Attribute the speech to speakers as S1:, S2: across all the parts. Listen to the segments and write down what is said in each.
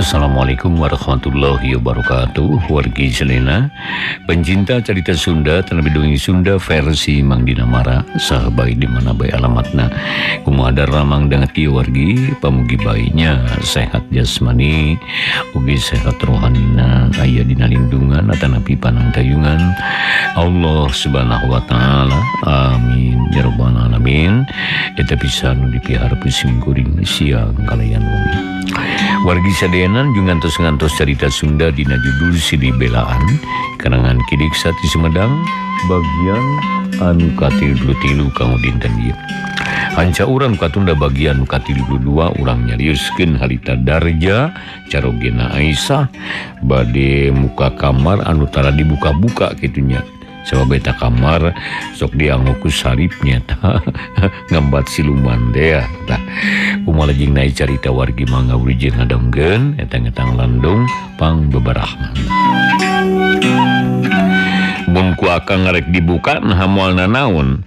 S1: Assalamualaikum warahmatullahi wabarakatuh. Wargi Selena, pencinta cerita Sunda, terlebih dahulu Sunda versi Mang Dinamara, sahabat di mana bayi alamatna. Kumaha ramang dengan wargi, pamugi bayinya sehat jasmani, ugi sehat rohanina, aya dina lindungan atanapi panang tayungan Allah Subhanahu wa taala. Amin ya rabbal alamin. Eta pisan dipihar pusing kuring siang kalayan bumi. Wargi sadeanan jeung ngantos-ngantos cerita Sunda dina judul Sidi Belaan karangan Kidik Sati Sumedang bagian anu katilu kang dinten ieu. Hanca urang katunda bagian katilu dua urang nyarioskeun harita Darja carogena Aisyah bade muka kamar anu tara dibuka-buka kitunya. Sabab eta kamar sok dianggo ku saripnya tah ngambat siluman dea tah kumaha lajeng naik carita wargi mangga wijin ngadengkeun eta ngetang landung pang beberahna. Mun ku akang ngarek dibuka nah moalna naon?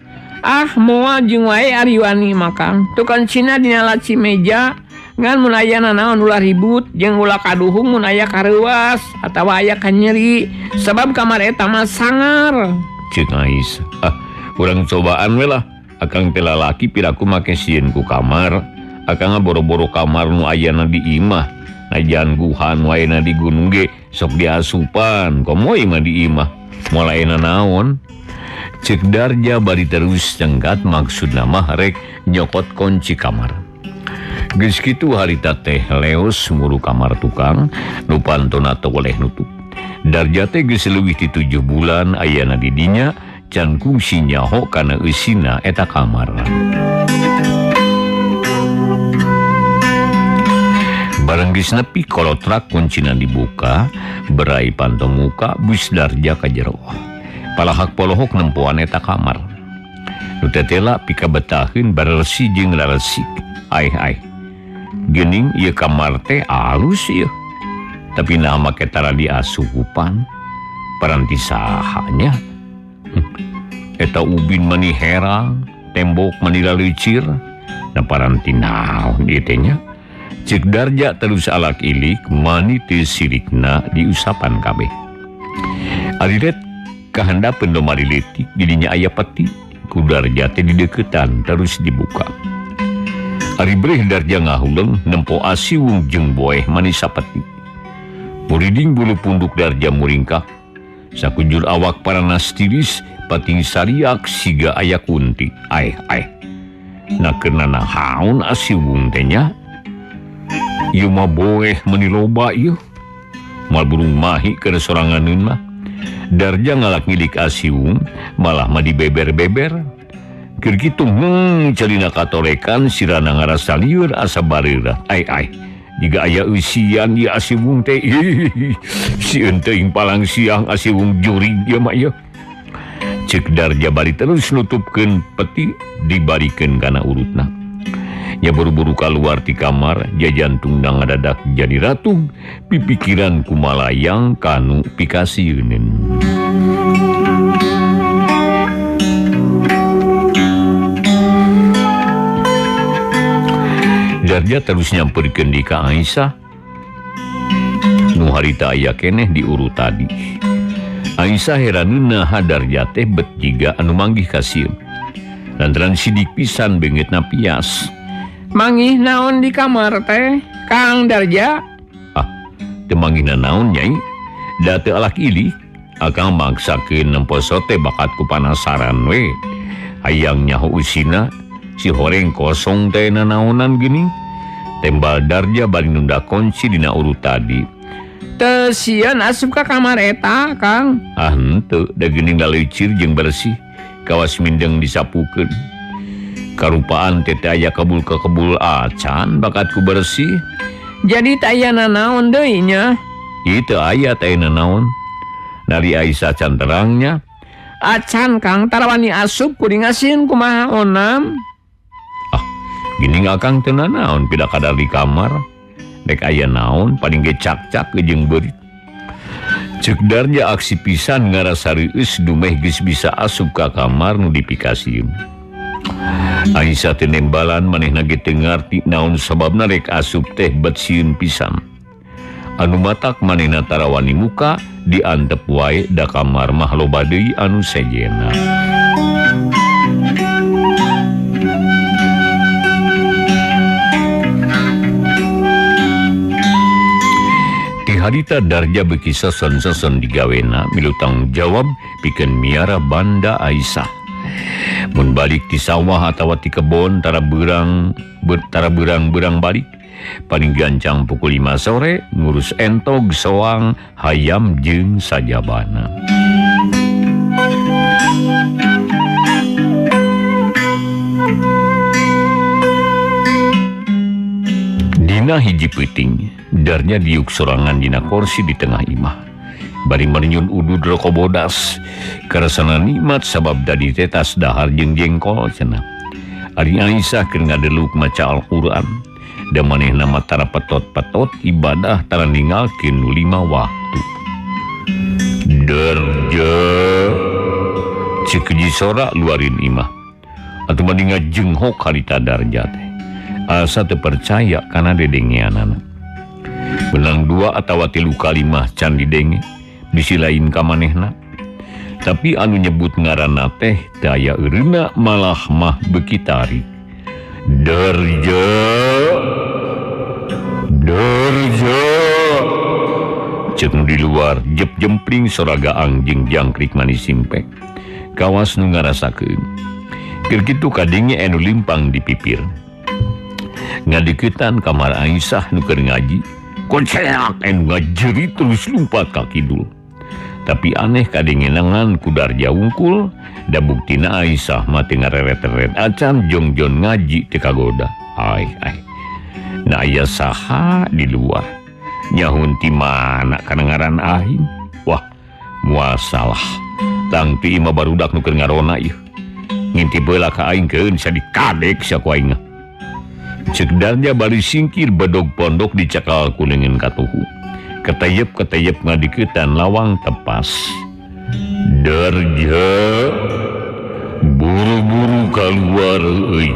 S2: Moal jeung wae ari wani makang tukang cina dina laci meja ngan mun aya naon ulah ribut jeung ulah kaduhung mun aya kareuwas atawa aya kanyeri sabab kamar eta mah sangar.
S1: Ceuk Aisyah, urang cobaan we lah akang teh lalaki piraku make sieun ku kamar akang boro-boro kamar nu ayana di imah najan guhan wae na di gunung ge sok diasupan komoy mah di imah moal ayeuna naon. Ceuk Darja bari terus cengkat maksudna mah rek nyokot kunci kamar. Geus kitu harita teh leos muru kamar tukang nu pantona teu oleh nutup. Darja teh geus leuwih ti 7 bulan ayana di dinya can kungsi nyaho kana eusina eta kamar. Bareng geus nepi kolotrak kuncina dibuka, berai pantong muka bus Darja ka jero. Palahak polohok nempoan eta kamar. Nu tetela pika betaheun barelsi jeung raresik. Ai. Geuning ieu kamar teh alus ieu. Tapi nama ketara diasuhupan paranti sahanya. Eta ubin mani herang, tembok mani lalicir. Na paranti naon ieu teh nya? Ceuk Darja terus alak ilik mani teu sirikna diusapan kabeh. Ariret kahandapeun lemari leutik di dinya aya peti. Ku Darja teh di deukeutan terus dibuka. Ari breh Darja ngahuleng nempo asiwung jeung boeh manis sapeti. Muriding bulu punduk Darja muringkak. Sakujur awak paranas tiris pating sariak siga aya kunti. Ai. Nakeunna nahaun asiwung teh nya? Ieu mah boeh meuni loba ieu. Moal burung mahi keur soranganeun mah. Darja ngalak ngilik asiwung malah mah dibeber-beber. Keur kitu celina katorekan sirana ngarasa lieur asa bareurah. Ai. Jika aya usian ieu asiwung teh sieun teuing palang siang asiwung jurig ieu mah ieu. Ceuk Darja bari terus nutupkeun peti dibarikeun kana urutna. Nya buru-buru kaluar ti kamar jajantung na ngadadak jadi ratug pipikiran kumalayang kanu pikasieun. Darja terus nyamperkeun di ka Aisyah nu harita aya keneh di urut tadi. Aisyah heraneun naha Darja teh bet jiga anu manggih ka sieun. Lantaran sidik pisan bengetna pias.
S2: Manggih naon di kamar teh Kang Darja?
S1: Teu manggihna naon nyai. Da teu alak ilik akang maksakeun nemposo teh bakat ku panasaran we. Hayang nyaho usina si horeng kosong teh nanaonan geuning. Tembal Darja bari nunda kunci dina urut tadi.
S2: Teu sieun asup ka kamar eta, Kang?
S1: Henteu, da geuning lalicir jeung bersih. Kawas mindeng disapukeun. Karupaan teh aya kebul acan bakat ku bersih.
S2: Jadi teu aya nanaon deui nya?
S1: Ieu teu aya teh nanaon. Dari Aisyah can terangnya.
S2: Acan Kang tarawani asup kuring ngasieun kumaha onam?
S1: Gini akang teu nanaon pida kadar di kamar. Dek aya naon paling ge cak-cak jeung beurit. Ceuk Darja aksi pisan ngarasa reueus dumeh geus bisa asup ka kamar nu dipikasieun. Aisyah teh nembalan manehna ge teu ngarti naon sababna rek asup teh bet sieun pisan. anu matak manehna tarawani muka diantep wae da kamar mah loba deui anu sejena. Ti harita Darja beki sesen-sesen digawena milu tanggung jawab pikeun miara banda Aisyah. Mun balik ti sawah atawa ti kebon tara berang balik paling gancang pukul 5 sore ngurus entog soang hayam jeung sajabana. Dina hiji peuting Darnya diuk sorangan dina kursi di tengah imah bari merenyun udud roko bodas karasana nikmat sabab dadi tetas dahar jeung jengkol cenah. Ari Aisyah keur ngadeluk maca Al-Qur'an da manehna mah tara petot-petot ibadah tara ninggalkeun 5 waktu. Darja ceuk hiji sora luarin imah atuh mah ngajenghok harita Darja teh asa teu percaya kana dedengeanana. Benang 2 atawa 3 kali mah can didenge bisi lain ka manehna. Tapi anu nyebut ngaranna teh daya eureuna malah mah beuki tarik. Darja ceuk di luar jep jempling soraga anjing jangkrik manis simpek kawas nu ngarasakeun keur kitu kadenge anu limpang di pipir ngadeuketan kamar Aisyah nu keur ngaji konceak anu ngajeri terus lumpat ka kidul. Tapi aneh kadengenangan ku Darja wungkul da buktina Aisyah mah teu ngareret-eret acan jongjon ngaji teu kagoda. Ai. Na aya saha di luar nyahun ti mana kana ngaran aing. Wah, moal salah. Tang ti imah barudak nu keur ngarona ieu. Ngintip heula ka aing keun sa dikadek sia ku aing. Ceuk Darja bari singkir bedog pondok dicakal ku leungeun katuhu. Ketayep ngadiketan lawang tepas. Darja buru-buru kaluar euy.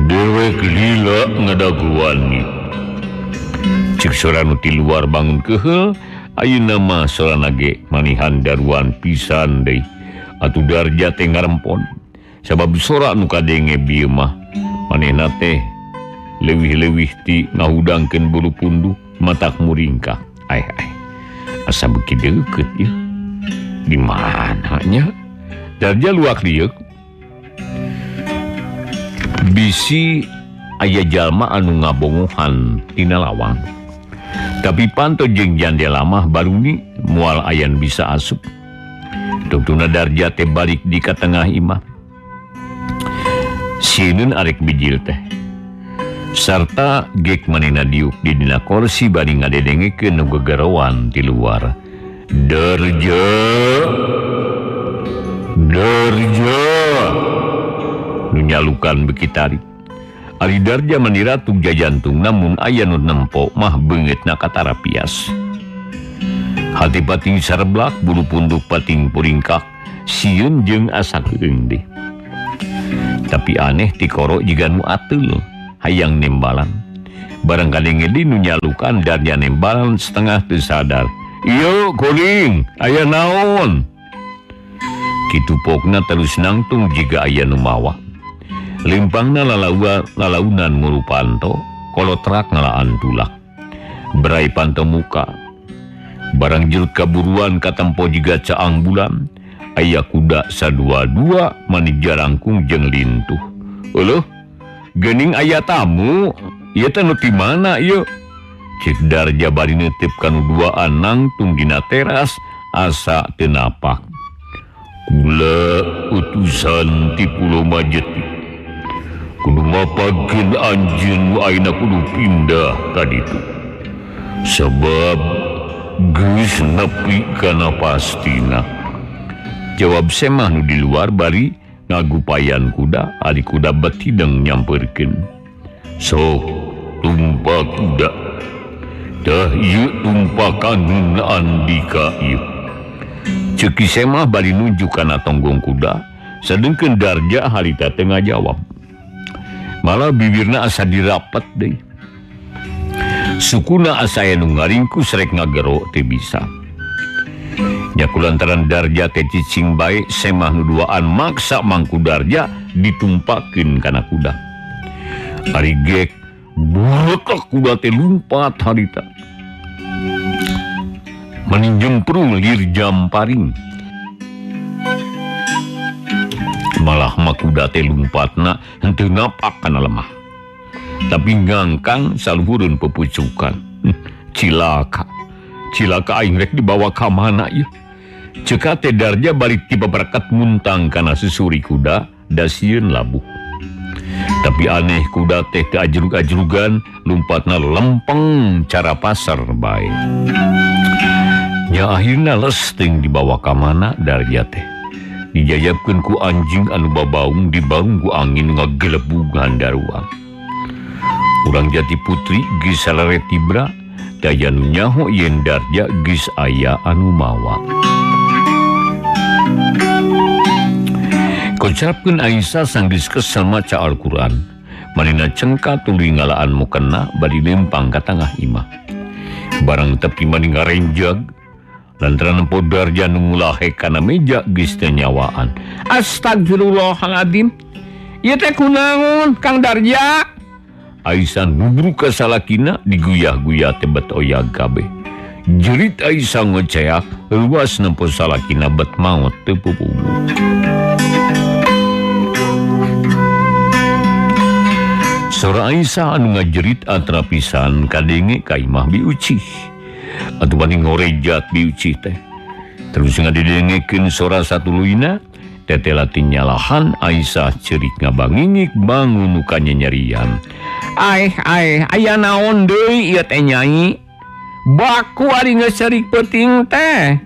S1: Dewek lila ngadaguan. Ceuk sora nu ti luar bangun keheul ayeuna mah sorana ge manihan daruan pisan deui. Atuh Darja teh ngarempon sabab sora nu kadenge bieu mah manehna teh leuwih-leuwih ti ngahudangkeun bulu punduk matak muringkak. Ai asa beuki deukeut ieu. Di mana nya? Darja luak liuk. Bisi aya jalma anu ngabongohan tina lawang. Tapi panto jeung jandela mah baruni moal ayan bisa asup. Duktuna Darja teh balik di ka tengah imah. Sieun arek bijil teh. Sarta gek manehna diuk di dina kursi bari ngadedengekeun nu gegerowan ti luar. Darja nu nyalukan beuki tarik. Ari Darja manira tugja jantung namun aya nu nempo mah beungeutna katara pias. Hati pating sareblak bulu punduk pating puringkak sieun jeung asa keung deui. Tapi aneh ti koro jiga nu ateul hayang nembalan. Barang kadenge di nu nyalukan Darja nembalan setengah teu sadar. Iyo kuring, aya naon? Kitu pokna terus nangtung jiga aya nu mawa. Limpangna lalaunan muru panto, kolotrak ngalaan tulak. Berai panto muka. Barang jerut kaburuan katempo jiga caang bulan. Aya kuda sadua-dua manik jarangkung jeung lintuh. Eueuh, geuning aya tamu. Ieu teh nu ti mana ieu? Cik Darja bari neuteup kanu duaan nangtung dina teras asa teu napak. Kula utusan ti Pulo Majeti. Kudu mapagkeun anjeun ayeuna kudu pindah ka ditu. Sabab geus nepi kana pastina. Jawab semah nu di luar bari ngagupayan kuda, ari kuda betideng nyamperkeun. Sok tumpak kuda. Dah ieu tumpakan Andika ieu. Ceuk semah bari nuju kana tonggong kuda, sadeungkeun Darja harita teu ngajawab. Malah bibirna asa dirapet deui. Sukuna asaya nu ngaringkus rek ngagero teu bisa. Nya kulantaran Darja teh cicing bae semah nu duaan maksa mangku Darja ditumpakeun kana kuda. Ari gek burekak kuda teh lumpat harita. Meninjemprung lir jamparing. Malah makuda teh lompatna henteu napak kana lemah. Tapi ngangkang saluhureun pepucukan. Cilaka aing rek dibawa ka mana ieu? Ceuk teh Darja bari tiba berkat muntang kana susuri kuda da sieun labuh. Tapi aneh kuda teh teu ajrug-ajrugan, lompatna lempeng cara pasar bae. Nya akhirna lesteng dibawa ka mana Darja teh. Dijayapkeun ku anjing anu babaung dibaung ku angin ngagelebug handaruang. Urang jati putri geus salare tibra daya nu nyaho yen Darja geus aya anu mawa. Kocapkeun Aisyah sanggeus kesel maca Al-Qur'an. Manehna cengka tuluy ngalaan mukena bari lempang ka tangah imah. Barang tepi mani ngarenjag lantaran empo Darja nu ngulahe kana meja geus teu nyawaan.
S2: Astagfirullahaladzim. Ieu teh kunaon Kang Darja?
S1: Aisyah nubruk ka salakina diguyah-guyah teh bet oyag kabeh. Jerit Aisyah ngoceak luas nempo salakina bet maot teu pupugu. Sora Aisyah anu ngajerit atra pisan kadenge ka imah biucih. Atuh bani ngorejat biucih teh. Terus ngadidengekeun sora satuluyna tetela tinyalahan Aisyah cerik ngabangingik bangun nu kanyanyerian. Aya naon deui ieu teh Nyai? Baku ari geus cerik peuting teh.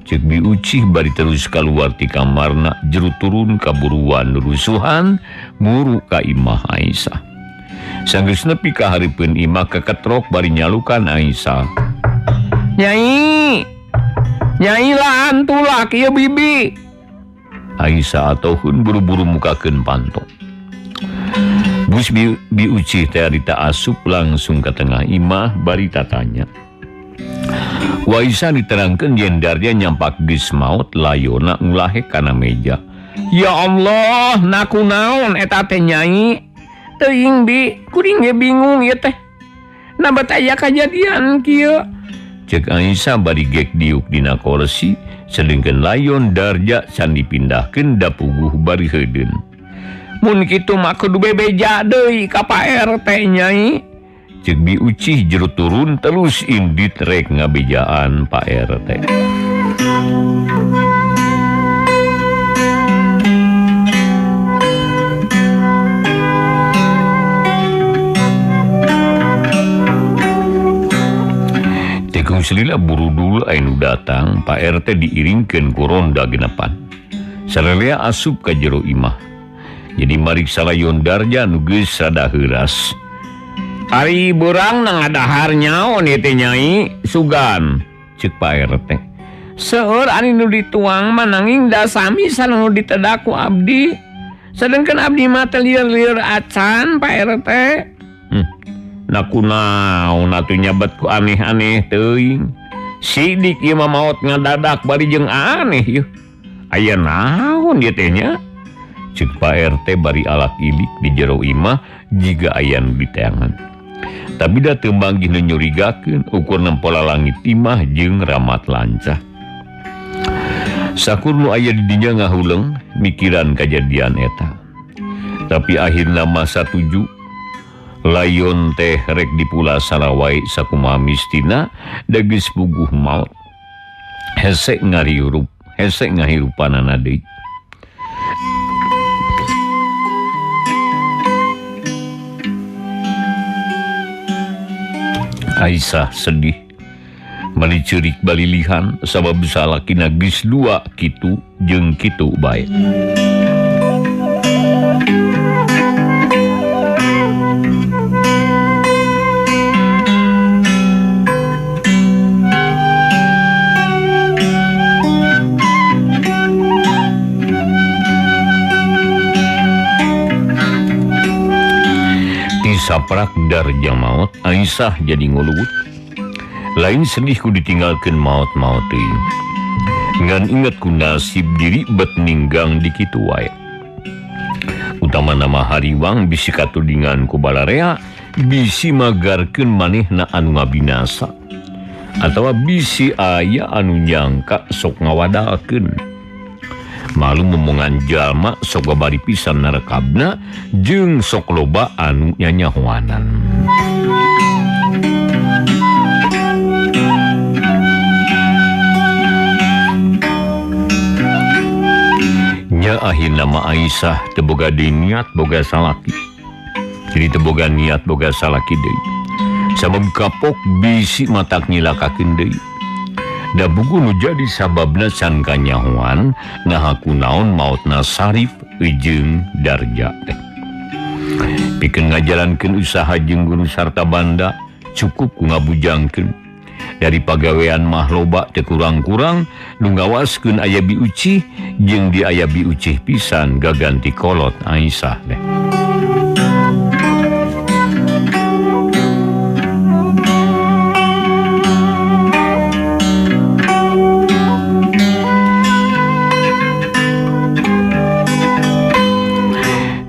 S1: Ceuk biucih bari terus kaluar ti kamarna jeru turun kaburuan rusuhan muru ka imah Aisyah. Sanggeus nepi ka hareupeun imah keketrok bari nyalukan Aisyah. Nyai lah antulah kieu bibi. Aisyah atohun buru-buru mukakeun panto. Bus biucih teh arita asup langsung ke tengah imah bari tatanya. Wa Aisyah diterangkeun yen Darja nyampak geus maot layona ngulahe kana meja. Ya Allah, naku naon eta teh Nyai? Teuing bi, kuring ge bingung ieu teh. Nabat aya kajadian kieu. Ceuk Aisyah bari gek diuk dina kursi, sedengkeun layon Darja can dipindahkeun da puguh bari heudeun. Mun kitu mah kudu bebeja deui ka Pak RT Nyai. Ceuk biucih jeru turun terus indit rek ngabejaan Pak RT. Tekung selila burudul anu datang Pak RT diiringkeun ku ronda genepan. Salelea asup ka jero imah. Jadi marik salayon Darja nu geus rada heuras. Ari beurang nangadahar nyaon ieu teh Nyai? Sugan, ceuk Pak RT. Seueur ari nu dituang mah nanging da sami sareng nu ditedak ku abdi. Sedengkeun abdi mah teh lieur-lieur acan Pak RT. Naku naon atuh nyabet ku aneh-aneh teuing. Sidik ieu mah maot ngadadak bari jeung aneh ieu. Aya naon ieu teh nya? Ceuk Pak RT bari alak ilik di jero imah jiga aya nu diteangan. Tapi da teu manggih nu nyurigakeun ukur nempola langit imah jeung ramat lancah. Sakur nu aya di dinya ngahuleng mikiran kajadian eta. Tapi akhirna mah satuju layon teh rek dipula sarawai sakumaha mistina da geus puguh maot. Hese ngahirupanana deui. Aisyah sedih melicurik balilihan sabab salakina geus dua kitu jeung kitu bae. saprak darja maut Aisyah jadi nguluwut lain sedihku ditinggalkan maut-maut teuing ngan inget ku nasib diri bet ninggang di kitu wae utama nama hariwang bisi katudingan ku balarea bisi magarkeun manehna anu ngabinasa atawa bisi aya anu nyangka sok ngawadalkeun malu momongan jalma sok babari pisan narekabna jeung sok loba anu nyanyahoanan. Nya akhir nama Aisyah teboga niat boga salaki jadi teboga niat boga salaki deui sabab kapok bisi matak nyilakakeun deui da buku nu jadi sababna can kanyahoan nah aku naon mautna Sarif jeung Darja teh pikeun ngajalankeun usaha jeung guru sarta banda cukup ku ngabujangkeun dari pagawean mah loba teu kurang-kurang nu ngawaskeun aya biucih jeung di aya biucih pisan gaganti kolot Aisyah teh.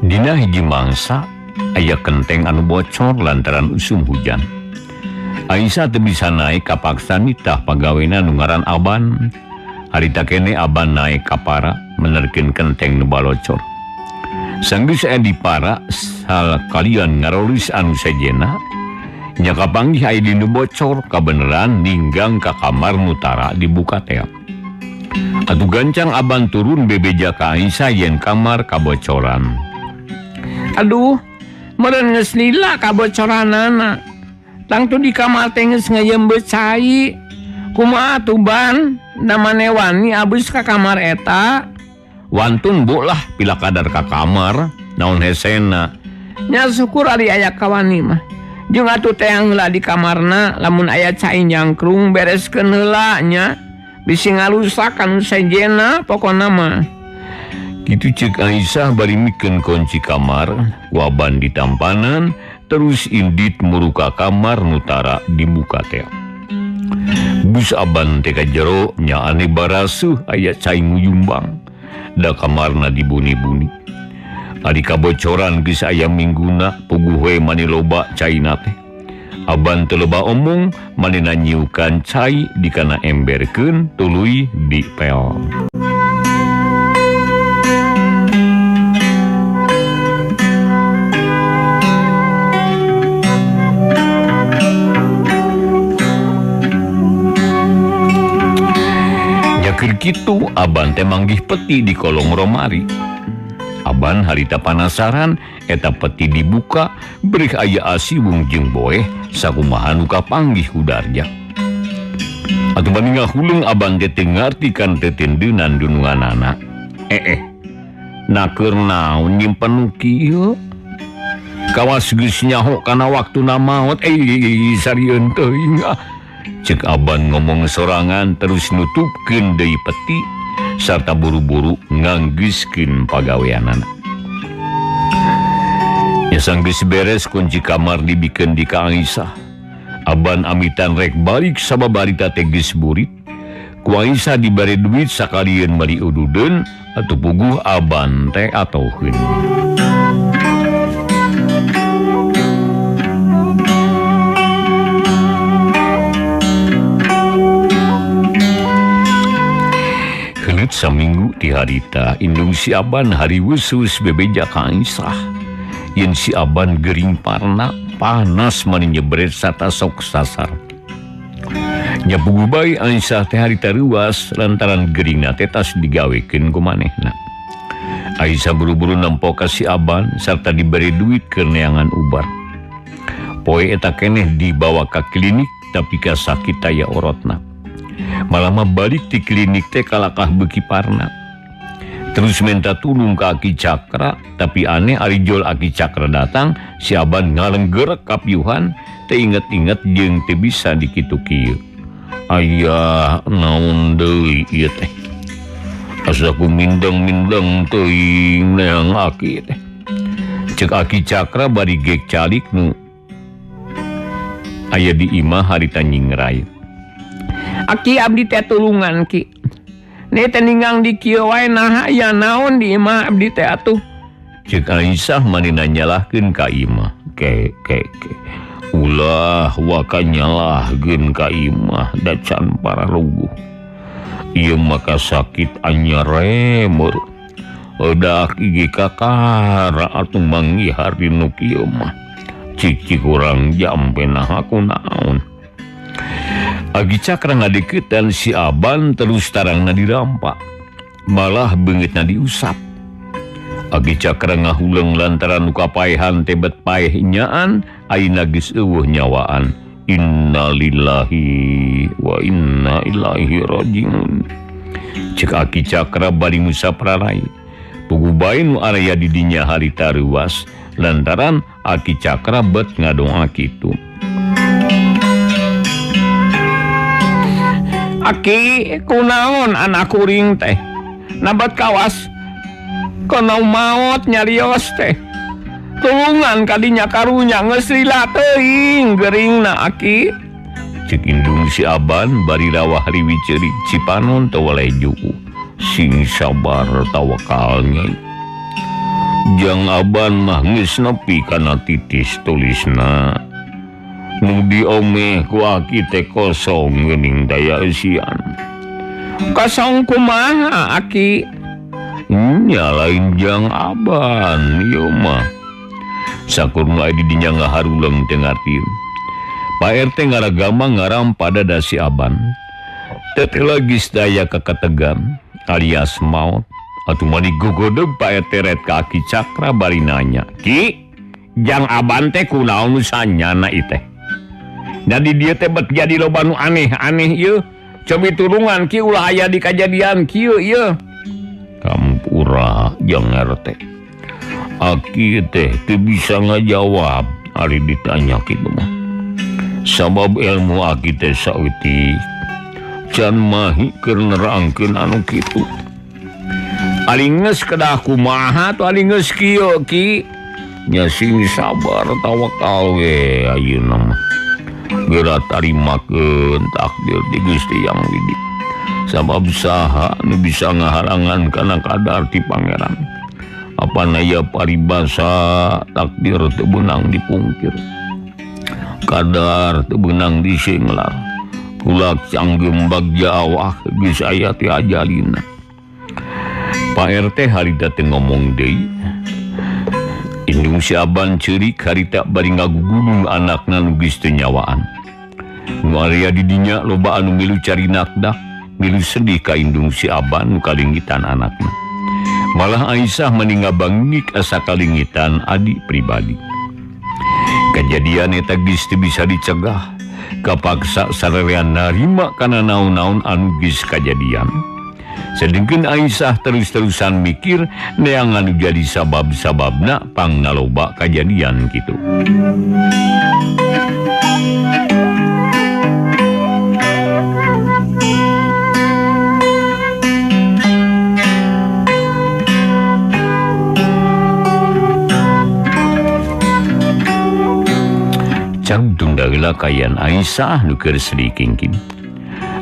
S1: Dina hiji mangsa aya kenteng anu bocor lantaran usum hujan. Aisyah teu bisa naik kapaksa nitah pagawena nu ngaran Aban. Harita kene Aban naik ka para menerkeun kenteng nu balocor. Sanggeus aya di para sal kalian ngarolis anu sejena nya kapanggih aya di nu bocor kabeneran ninggang ka kamar nutara dibuka teh. Atuh gancang Aban turun bebeja ka Aisyah yen kamar kabocoran.
S2: Aduh, meureun geus lila kabocoranana. Tangtu di kamar teh geus ngayembeut cai. Kumaha atuh Ban? Da maneh wani abis ka kamar eta?
S1: Wantun bu lah pila kadar ka kamar, naon hesena.
S2: Nya syukur ari aya kawani mah. Jeung atuh teh heula di kamarna lamun aya cai nyangkrung bereskeun heula nya. Bisi ngarusak anu sejena pokona mah.
S1: Kitu ceuk Aisyah bari mikeun kunci kamar, waban ditampanan, terus indit muruka kamar nutara dibuka teh. Bus Aban teh ka jero nya ane barasuh aya cai nguyumbang. Da kamarna dibuni-buni. Ari kabocoran geus aya mingguna puguh we mani loba caina teh. Aban teu loba omong manehna nyiukan cai dikana emberkeun tuluy di pel. Keur kitu Aban teh manggih peti di kolong romari. Aban harita panasaran eta peti dibuka beurih aya asiwung jeung boeh sakumaha nu kapanggih ku Darja. Atuh bani ngahuleung Aban teh teu ngarti kan tetendeunan dununganana. Na keur naon nyimpen nu kieu? Kawas geus nyaho kana waktuna maot. Sarieun teuing. Cek Aban ngomong sorangan terus nutupkeun deui peti sarta buru-buru nganggeuskeun pagaweanana. Ya sanggeus beres kunci kamar dibikeun di ka Aisyah. Aban amitan rek balik sababarita teh geus burit. Ku Aisyah dibere duit sakalieun meuli ududeun atuh puguh Aban teh atoheun. Saminggu di harita indung si Aban hari wusus bebeja ka Aisyah. Yen si Aban gering parna panas mani nyebret sata sok sasar. Nya puguh bae Aisyah teh harita ruas lantaran geringna teh tas digawekeun ku manehna. Aisyah buru-buru nempo ka si Aban sarta diberi duit keur neangan ubar. Poe eta keneh dibawa ka klinik tapi ka sakit aya orotna. Malah balik di klinik teh kalakah beuki parna. Terus minta tulung ke Aki Cakra, tapi aneh ari jol Aki Cakra datang, si Aban ngalenggerek kapiuhan, teh inget-inget jeung teu bisa dikitu kieu. Aya naon deui ieu teh? Asa ku mindeng-mindeng teuing neang Aki teh. Cek Aki Cakra bari gek calik nu aya di imah harita nyingrai.
S2: Aki abdi teh tulungan ki. Ne teh ninggang di kieu wae naha aya naon di imah abdi teh atuh.
S1: Cek Aisyah manina nyalahkeun ka imah. Ke. Ulah waka nyalahkeun ka imah da can pararuguh. Ieu maka sakit anyar remeur. Udah gigi kakara atuh manggihar di nu kieu mah. Cik kurang jampe nah aku naon. Agi Cakra ngadeukeutan si Aban terus tarangna dirampak. Malah beungeutna diusap. Agi Cakra ngahuleung lantaran nu kapaehan tebet paeh nyaan ayeuna geus eueuh nyawaan. Innalillahi wa inna ilaihi rajiun. Cek Aki Cakra bari musap rarai. Pugu bae nu area di dinya harita ruas lantaran Aki Cakra bet ngadoa kitu.
S2: Aki kunaon anak kuring teh nabat kawas kono maot nyarios teh tulungan kadinya karunya geus lila teuing geuringna Aki.
S1: Cek indung si Aban bari rawah riwi ceurik Cipanon teu waleju sing sabar tawakalnya. Jang Aban mah geus nepi kana titis tulisna. Nu diomeh ku Aki teh kosong geuning daya eusian.
S2: Kosong kumaha Aki?
S1: Nya lain Jang Aban ieu mah. Sakurna aya di dinya ngaharuleung teu ngarti. Pak RT ngaragama ngaram pada dasi Aban. Teu lagi daya kakategan alias maut. Atuh mani gogodeg Pak RT ret ka Aki Cakra bari nanya. Ki, Jang Aban teh kunaon nu sanyana ieu teh? Jadi dia teh bet jadi loba nu aneh-aneh ieu. Cobi tulungan ki ulah aya di kajadian kieu ieu. Kampura Jang RT. Aki teh teu bisa ngajawab ari ditanya kitu mah. Sabab ilmu Aki teh saeutik. Can mahi keur nerangkeun anu kitu. Ali geus kedah kumaha tu ali geus kieu ki. Nya sing sabar tawakal we ayeuna mah. Geura tarimakeun takdir di Gusti Yang Widi. Sabab saha nu bisa ngaharangan kana kadar ti Pangeran. Apana ya paribasa takdir teu beunang dipungkir. Kadar teu beunang disinglar. Kulak canggem bagja awak geus aya ti ajalina. Pak RT harita teu ngomong deui. Indung si Aban ceurik harita bari ngagugulung anakna nu geus teu nyawaan. Nu area di dinya loba anu milu cari nakdak, milu sedih ka indung si Aban nu kalingitan anakna. Malah Aisyah meninga bangnik asa kalingitan adik pribadi. Kejadian eta geus teu bisa dicegah. Kapaksa sarerean narima kana naon-naon anu geus kajadian. Sedengkeun Aisyah terus-terusan mikir neang anu jadi sabab-sababna pangnaloba kajadian kitu. Cangdung dageula kayan Aisyah nu keur sedikingkin.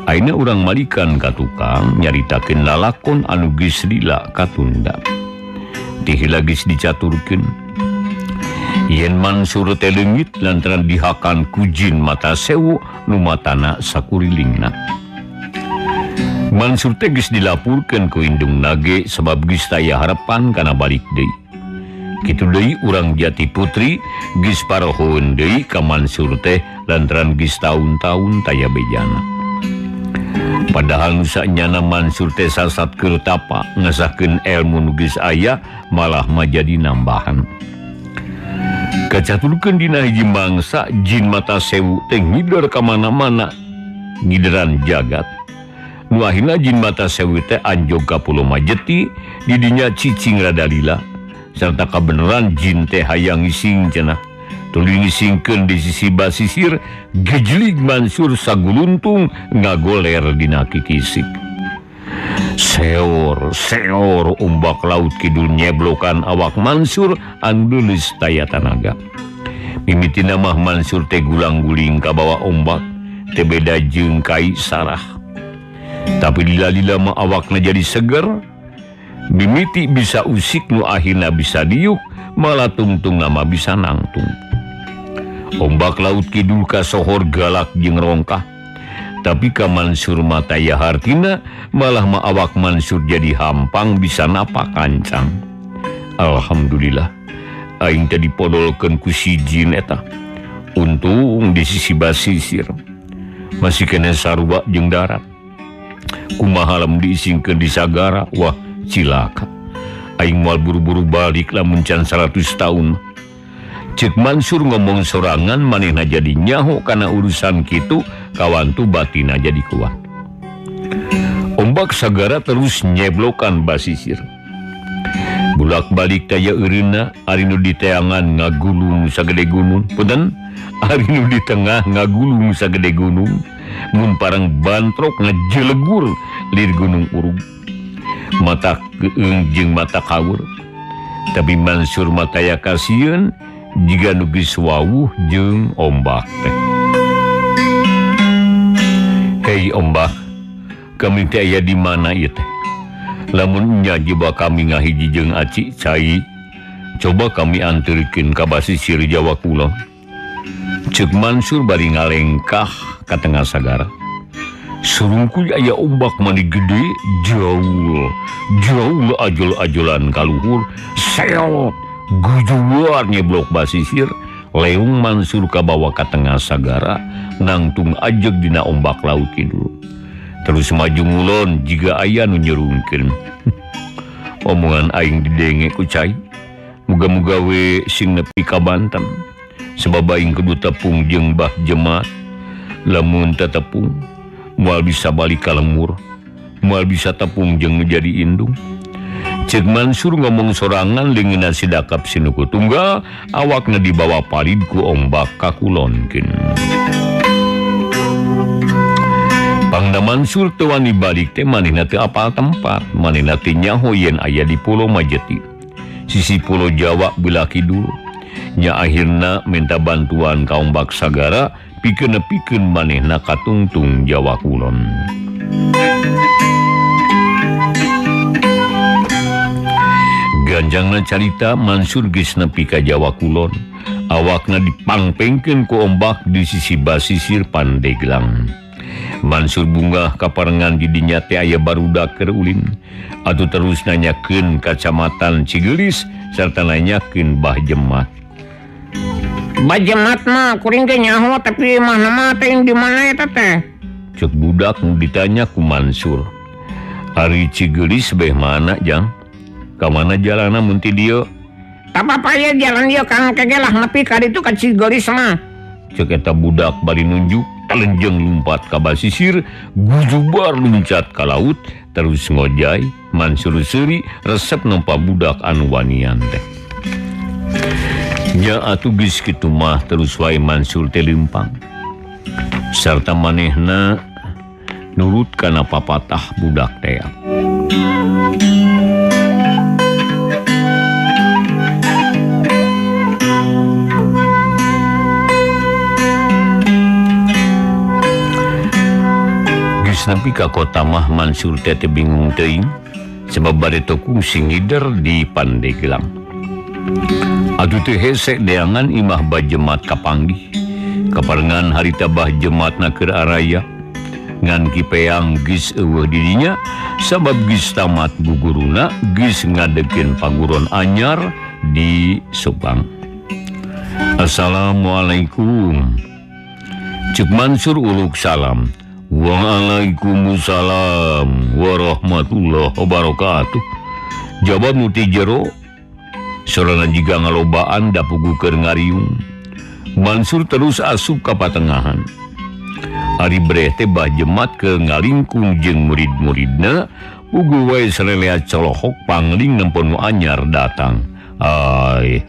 S1: Aina urang malikan ka tukang nyaritakeun lalakon anu geus lila katunda. Dihila geus dicaturkeun. Yen Mansur teh leungit lantaran dihakan ku jin mata sewu nu matana sakurilingna. Mansur teh geus dilapurkeun ku indung nage sabab geus taya harapan kana balik deui. Kitu deui urang Jati Putri geus parohoeun deui ka Mansur teh lantaran geus taun-taun taya bejana. Padahal nu sanyana Mansur teh sasat keur tapa ngasahkeun elmu nu geus aya malah mah jadi nambahan. Kacaturkeun dina hiji mangsa jin mata sewu teh ngidor ka mana-mana ngideran jagat. Nu akhirna jin mata sewu teh anjog ka Pulau Majeti di dinya cicing rada lila sarta kabeneran jin teh hayang ngising cenah. Tuluy ngisingkeun di sisi basisir gejlig Mansur saguluntung ngagoler dina kikisik. Seor ombak laut kidul nyeblokan awak Mansur andulis daya tanaga. Mimiti nama Mansur teh gulang-guling ka bawah ombak teh beda jeung kai sarah. Tapi lila-lila mah awakna jadi seger. Mimiti bisa usik nu akhirna bisa diuk, malah tungtung nama bisa nangtung. Ombak laut kidul kasohor galak jeung rongkah. Tapi ka Mansur mata ya hartina malah ma awak Mansur jadi hampang bisa napak kancang. Alhamdulillah aing teh dipodolkeun ku si jin eta. Untung di sisi basisir masih kena sarua jeung darat. Kumaha lamun diisingkeun di sagara, wah cilaka. Aing moal buru-buru balik lamun can 100 tahun. Cek Mansur ngomong sorangan manehna jadi nyaho karena urusan kitu, kawan tu batina jadi kuat. Ombak sagara terus nyeblokan basisir. Bulak balik daya eureunna ari nu di teangan ngagulung sagede gunung. Punten, ari nu di tengah ngagulung sagede gunung. Mun parang bantrok ngajelegur lir gunung urug. Mata keung jeung mata kawur. Tapi Mansur mata ya kasieun jika nugis wawuh jeung ombak teh. Hei ombak, kami teh aya di mana ieu teh? Lamun nya jiba kami ngahiji jeung aci cai, coba kami anterkeun ka basisir Jawa Kulon. Ceuk Mansur bari ngalengkah ka tengah sagara. Surungkuy aya ombak mani gede, jauh ajol-ajolan kaluhur, seot gujuar nyeblok basisir. Leung Mansur ka bawah ka tengah sagara, nangtung ajeg dina ombak laut kidul. Terus maju ngulon jika aya nu nyerungkeun. Omongan aing didenge ku cai. Muga-muga we sing nepi ka Banten. Sebab aing kudu tepung jeung Mbah Jemat. Lamun teu tepung, moal bisa balik ka lemur. Moal bisa tepung jeung menjadi indung. Cek Mansur ngomong sorangan leungeunna sidakap sinuku tunggal, awakna dibawa palid ku ombak kakulonkeun. Pangna Mansur teu wani balik teh manehna teu apal tempat, manehna teh nyaho yen aya di Pulau Majeti. Sisi Pulau Jawa belah kidul. Nya akhirna minta bantuan ka ombak sagara pikeun nepikeun manehna ka tungtung Jawa Kulon. Ganjangna carita Mansur geus nepi ka Jawa Kulon. Awakna dipangpengkeun ku ombak di sisi basisir Pandeglang. Mansur bunga kaparengan di dinya teh aya barudak keur ulin. Atuh terus nanyakeun Kacamatan Cigelis sarta nanyakeun Mbah Jemat.
S2: Mbah Jemat mah kuring teh nyaho tapi mana mah teh di mana eta teh?
S1: Cek budak nu ditanya ku Mansur. Ari Cigelis beh mana jang? Kamana jalanna mun ti dieu?
S2: Tapapa ya jalan dia Kang kegelah nepi ka ditu ka Cigelis mah.
S1: Cek eta budak bari nunjuk, telenjeng lumpat ka basisir, gujubar luncat ka laut, terus ngojay. Mansur seuri resep nempa budak anu wanian teh. Nya atuh geus kitu mah terus wae Mansur teh leumpang. Sarta manehna nurut kana papatah budak teh. Sampai ke kota mah Mansur teh bingung teuing sebab bade tokung sing ngider di Pandeglang. Atuh teh hese deangan imah Mbah Jemat kapanggih. Kaparengan harita Mbah Jematna keur araya ngan kipeang geus eueuh di dinya sabab geus tamat guguruna geus ngadegeun paguron anyar di Subang. Assalamualaikum. Cuk Mansur uluk salam. Waalaikumsalam warahmatullahi wabarakatuh. Jawab nu ti jero sorana jiga ngalobaan da pugukeun ngariung. Mansur terus asup ka patengahan. Ari breh teh Mbah Jemat ke ngalingkung jeung murid-muridna pugu wae salelea colohok pangling nempo nu anyar datang. Ai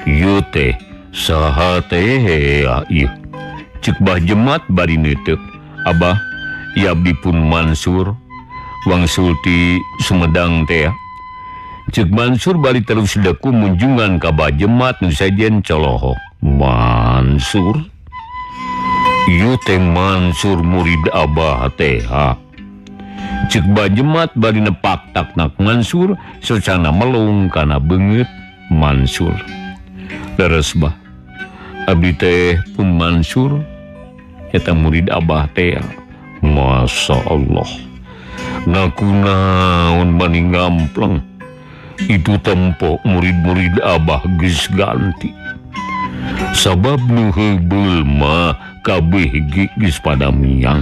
S1: ieu teh saha teh ieu? Ceuk Mbah Jemat bari neuteuk. Abah, ya abdi pun Mansur, wangsul ti Sumedang teh. Cek Mansur bari terus deku munjungan ka Bajemat nu sajen colohok. Mansur? Ieu teh Mansur murid Abah teh. Cek Bajemat bari nepak taknak Mansur socana melung kana beungeut Mansur. Leres bah. Abdi teh pun Mansur eta murid Abah teh. Masya Allah. Nakunaon bani ngampleng. Itu tempo murid-murid Abah geus ganti. Sabab nu heubeul mah kabeh geus pada miang.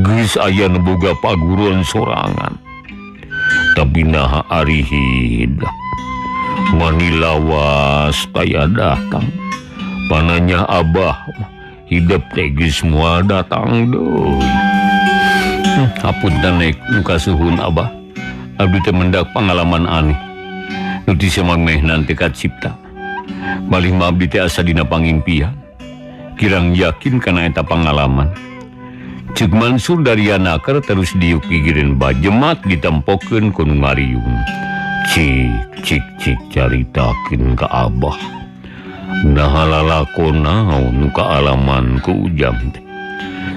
S1: Geus aya nu boga paguruan sorangan. Tapi naha ari hidah. Manilawas taya datang. Pananya Abah hidup teh geus moal datang deui. Hapunten naik nu kasuhun Abah. Abdi teh mendak pangalaman aneh. Nu ti samangmeh nanti ka cipta. Malih mah abdi teh asa dina pangimpian. Kirang yakin kana eta pangalaman. Cek Mansur dari anaker terus diuk gigireun Bajemat ditempokeun ku nu ngariung. Cik caritakeun ka Abah. Nah lalakon naon nu kaalaman ku ujang teh.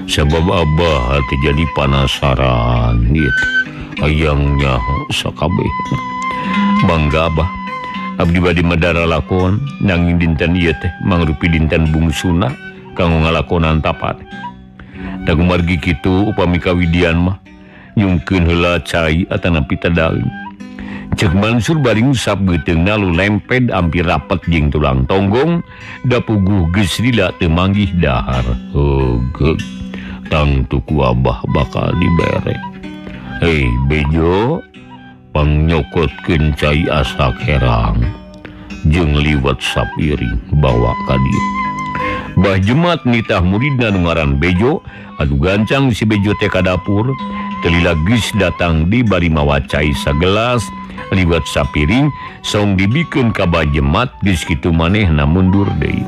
S1: Sabab Abah teh jadi penasaran gitu. Hayangnya sakabeh. Bangga Abah. Abdi bade madara lakon nanging dinten ieu teh mangrupi dinten bungsuna kanggo ngalakonan tapat. Da kumargi kitu upami kawidian mah nyungkeun heula cai atana pitadaeun. Cek Mansur bari ngusap geuteungna lu lemped ampir rapet jeung tulang tonggong da puguh geus lila teu manggih dahar. Heugeg. Tang tuku Abah bakal dibere. Hei Bejo, pangyokotkeun cai asak herang jeung liwat sapiring bawa ka dieu. Bajemat nitah muridna nu ngaran Bejo, adu gancang si Bejo teh ka dapur, telila geus datang di bari mawa cai sagelas liwat sapiring song dibikeun ka Bajemat geus kitu manehna mundur deui.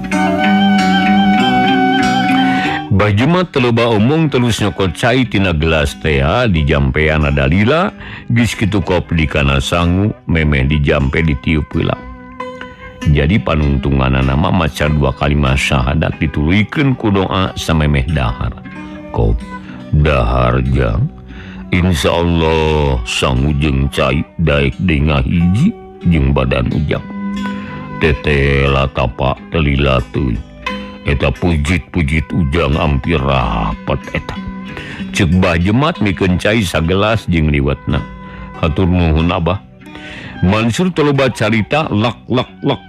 S1: Bajemat teloba omong terus nyokot cai tina gelas teh dijampean dalila geus kitu kopli kana sangu memeh dijampe ditiup heula. Jadi panuntunganna nama maca 2 kalimat syahadat dituluykeun ku doa samemeh dahar. Kop dahar jang insyaallah sangu jeung cai daek deui ngahiji jeung badan ujang. Tetela tapak telila teuing. Eta pujit-pujit ujang ampir rapat eta. Cek Bajemat mikeun cai sagelas jeung liwatna. Hatur nuhun Abah. Mansur teloba carita lak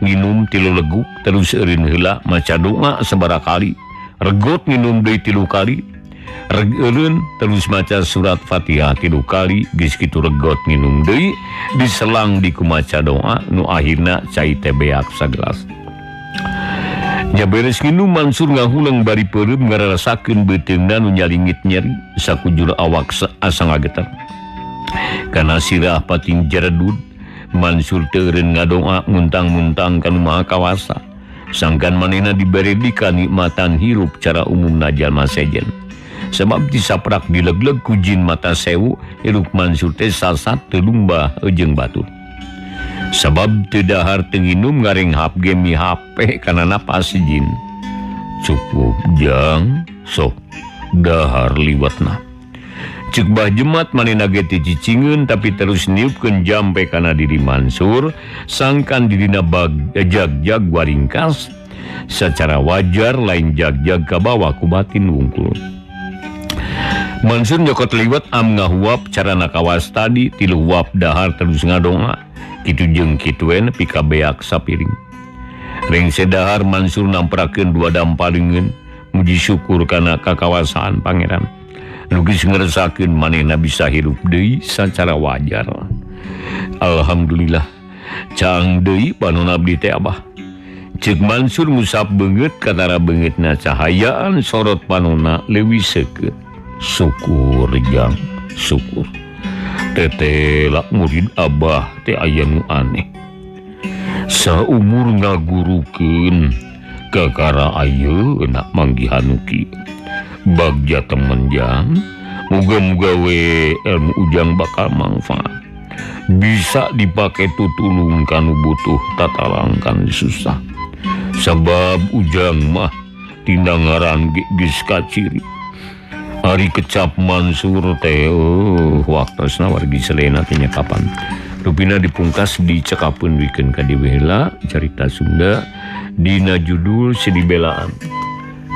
S1: nginum 3 leguk terus eureun heula maca doa sabarakali. Regot nginum deui 3 kali. Eureun terus maca surat Fatihah 3 kali geus kitu regot nginum deui diselang di kumaca doa nu akhirna cai teh beak sagelas. Nya beres nginum Mansur ngahulang bari peureum ngarasakeun beuteungna nu nyaringit nyeri sakujur awak asa ngageter. Kana sirah pating jeredud Mansur teu eureun ngadoa muntang-muntang ka Nu Maha Kawasa. Sangkan manehna dibere di kanikmatan hirup cara umumna jalma sejen. Sebab disaprak dilegleg ku jin mata sewu hirup Mansur teh sasat teu lumba jeung batur. Sabab teu dahar teu nginum ngarenghap gemi HP kana napas jin. Cukup jang sok dahar liwatna. Cek Bajemat manehna ge teu cicingeun tapi terus niupkeun jampe kana diri Mansur sangkan dirina jag-jag waringkas secara wajar lain jag-jag ka bawah ku batin wungkul. Mansur nyokot liwat am ngahuap carana kawas tadi 3 huap dahar terus ngadonga. Kitu jeung kituen pika beak sapiring. Ring sedahar Mansur namprakeun 2 dampalingeun muji syukur kana kakawasaan pangeran. Nu geus ngerasakeun manehna bisa hirup deui sacara wajar. Alhamdulillah. Caang deui panon abdi teh Abah. Cek Mansur ngusap beungeut katara beungeutna cahayaan sorot panonna leuwih seukeut. Syukur jang, syukur. Tetela murid Abah teh aya nu aneh. Saumur ngagurukeun kakara ayeuna manggihan nu kieu. Bagja temen jang Muga-muga we ilmu ujang bakal manfaat. Bisa dipakai tutulung kanu butuh tatalangkan susah. Sabab ujang mah tina ngaran geus kaciri. Ari kecap Mansur teh waktosna wargi selena teh kapan. Rupina dipungkas dicekapeun wikeun ka dieu heula carita Sunda dina judul Sedibelaan.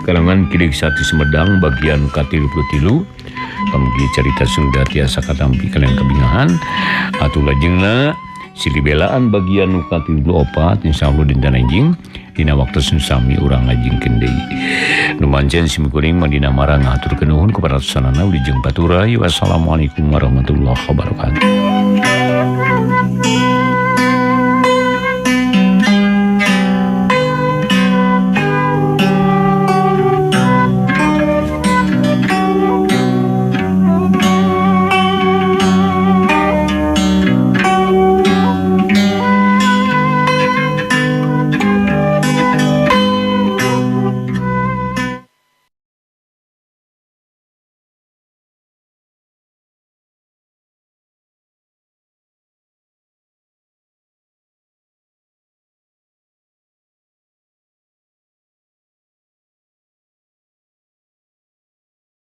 S1: Kalangan Kilik Sati Sumedang bagian ka-33. Pamugi carita Sunda tiasa katampi kalian kebingahan atuh lajengna Sedibelaan bagian nu ka-34 insyaallah dinten anjing dina waktu sami urang ngajingkeun deui. Nu mancen simkuring madina marang ngaturkeun nuhun kepada sanana wilujeng baturai. Wassalamualaikum warahmatullahi wabarakatuh.